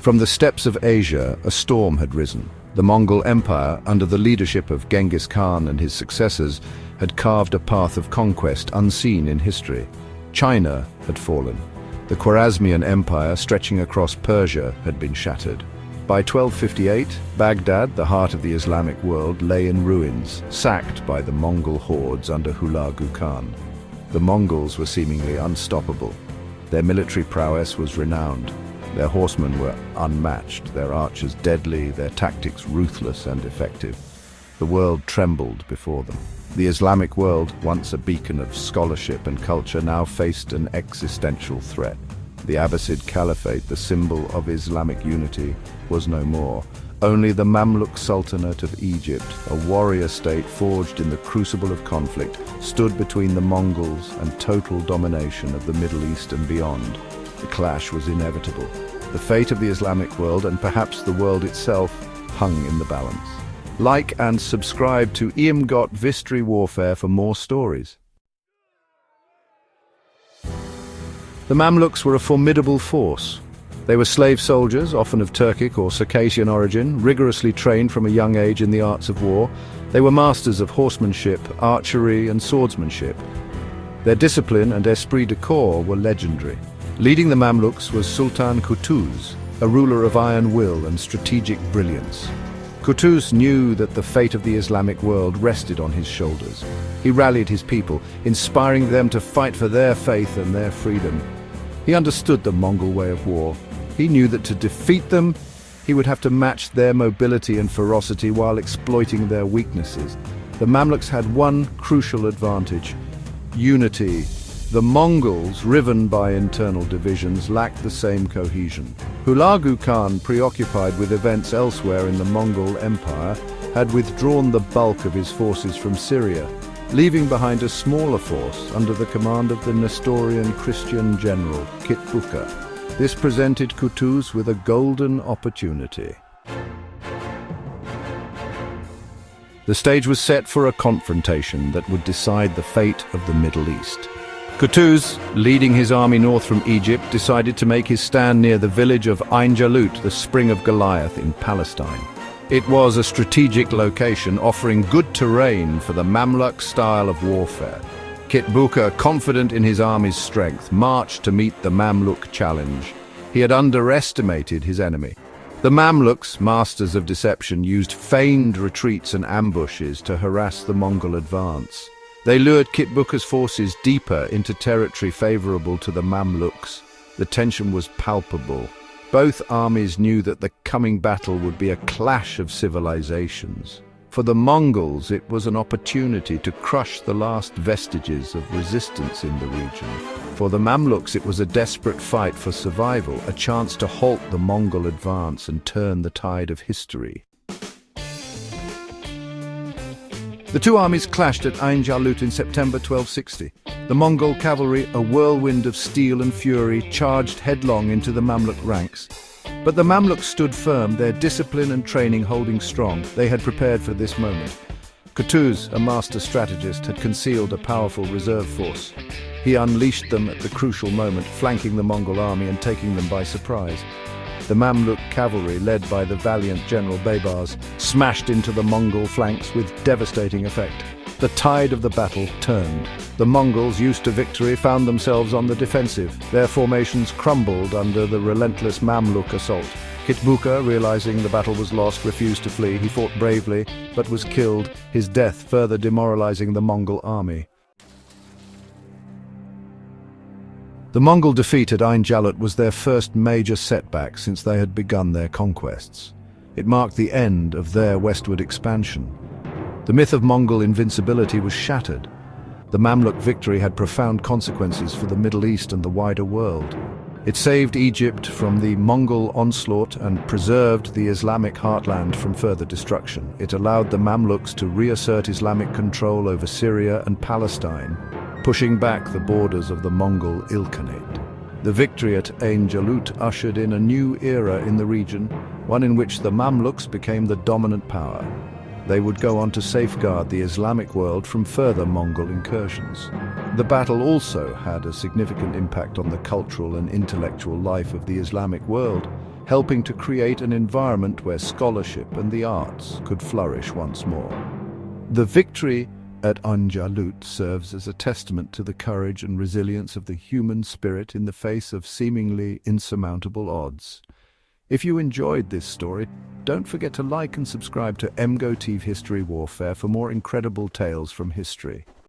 From the steppes of Asia, a storm had risen. The Mongol Empire, under the leadership of Genghis Khan and his successors, had carved a path of conquest unseen in history. China had fallen. The Khwarezmian Empire, stretching across Persia, had been shattered. By 1258, Baghdad, the heart of the Islamic world, lay in ruins, sacked by the Mongol hordes under Hulagu Khan. The Mongols were seemingly unstoppable. Their military prowess was renowned. Their horsemen were unmatched, their archers deadly, their tactics ruthless and effective. The world trembled before them. The Islamic world, once a beacon of scholarship and culture, now faced an existential threat. The Abbasid Caliphate, the symbol of Islamic unity, was no more. Only the Mamluk Sultanate of Egypt, a warrior state forged in the crucible of conflict, stood between the Mongols and total domination of the Middle East and beyond. The clash was inevitable. The fate of the Islamic world, and perhaps the world itself, hung in the balance. Like and subscribe to emgotvhistory Warfare for more stories. The Mamluks were a formidable force. They were slave soldiers, often of Turkic or Circassian origin, rigorously trained from a young age in the arts of war. They were masters of horsemanship, archery, and swordsmanship. Their discipline and esprit de corps were legendary. Leading the Mamluks was Sultan Qutuz, a ruler of iron will and strategic brilliance. Qutuz knew that the fate of the Islamic world rested on his shoulders. He rallied his people, inspiring them to fight for their faith and their freedom. He understood the Mongol way of war. He knew that to defeat them, he would have to match their mobility and ferocity while exploiting their weaknesses. The Mamluks had one crucial advantage: unity. The Mongols, riven by internal divisions, lacked the same cohesion. Hulagu Khan, preoccupied with events elsewhere in the Mongol Empire, had withdrawn the bulk of his forces from Syria, leaving behind a smaller force under the command of the Nestorian Christian general, Kitbuka. This presented Qutuz with a golden opportunity. The stage was set for a confrontation that would decide the fate of the Middle East. Qutuz, leading his army north from Egypt, decided to make his stand near the village of Ain Jalut, the Spring of Goliath in Palestine. It was a strategic location offering good terrain for the Mamluk style of warfare. Kitbuka, confident in his army's strength, marched to meet the Mamluk challenge. He had underestimated his enemy. The Mamluks, masters of deception, used feigned retreats and ambushes to harass the Mongol advance. They lured Kitbuka's forces deeper into territory favorable to the Mamluks. The tension was palpable. Both armies knew that the coming battle would be a clash of civilizations. For the Mongols, it was an opportunity to crush the last vestiges of resistance in the region. For the Mamluks, it was a desperate fight for survival, a chance to halt the Mongol advance and turn the tide of history. The two armies clashed at Ain Jalut in September 1260. The Mongol cavalry, a whirlwind of steel and fury, charged headlong into the Mamluk ranks. But the Mamluks stood firm, their discipline and training holding strong. They had prepared for this moment. Qutuz, a master strategist, had concealed a powerful reserve force. He unleashed them at the crucial moment, flanking the Mongol army and taking them by surprise. The Mamluk cavalry, led by the valiant General Baybars, smashed into the Mongol flanks with devastating effect. The tide of the battle turned. The Mongols, used to victory, found themselves on the defensive. Their formations crumbled under the relentless Mamluk assault. Kitbuka, realizing the battle was lost, refused to flee. He fought bravely, but was killed, his death further demoralizing the Mongol army. The Mongol defeat at Ain Jalut was their first major setback since they had begun their conquests. It marked the end of their westward expansion. The myth of Mongol invincibility was shattered. The Mamluk victory had profound consequences for the Middle East and the wider world. It saved Egypt from the Mongol onslaught and preserved the Islamic heartland from further destruction. It allowed the Mamluks to reassert Islamic control over Syria and Palestine, pushing back the borders of the Mongol Ilkhanate. The victory at Ain Jalut ushered in a new era in the region, one in which the Mamluks became the dominant power. They would go on to safeguard the Islamic world from further Mongol incursions. The battle also had a significant impact on the cultural and intellectual life of the Islamic world. helping to create an environment where scholarship and the arts could flourish once more. The victory at Ain Jalut serves as a testament to the courage and resilience of the human spirit in the face of seemingly insurmountable odds. If you enjoyed this story, don't forget to like and subscribe to emgotvhistory Warfare for more incredible tales from history.